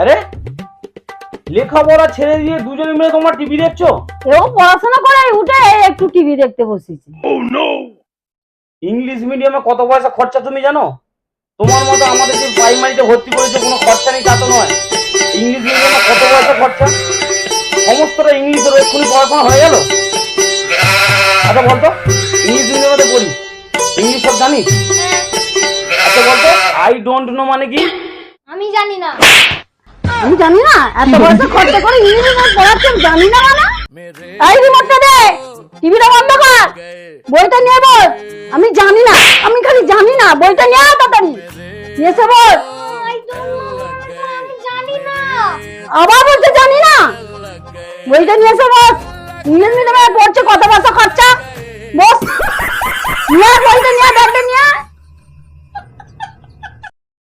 আরে লেখাপড়া ছেড়ে দিয়ে দুজনে মিলে তোমার টিভি দেখছো? এও পড়াশোনা করে উঠে একটু টিভি দেখতে বসেছি। ইংলিশ মিডিয়ামে কত পয়সা খরচা তুমি জানো? তোমার মতো আমাদের যে প্রাইমারিতে ভর্তি করেছে কোনো খরচা নেই তা তো নয়। ইংলিশ মিডিয়ামে কত পয়সা খরচা, সমস্তটা ইংলিশের এক্ষুনি পড়াশোনা হয়ে গেল। আচ্ছা বলতো, ইংলিশ মিডিয়ামে পড়ি, ইংলিশ সব জানিস? আচ্ছা বলতো, আই ডোন্ট নো মানে কি? আমি জানি না। আমি জানি না, এত পয়সা খরচা করে ইংলিশ পড়াচ্ছি আমি জানি না মানে? এই রিমোটটা দে, টিভিটা বন্ধ কর, বইটা নিয়ে বল। আমি জানি না, আমি খালি জানি না, বইটা নিয়ে আয় তাড়াতাড়ি, নিয়ে এসে বল। আমি জানি না। আবার বলতে জানি না, বইটা নিয়ে এসে বস। ইংলিশ মিডিয়ামে পড়ছে, কত পয়সা খরচা, বস নিয়ে বইটা নিয়ে, ব্যাগটা নিয়ে।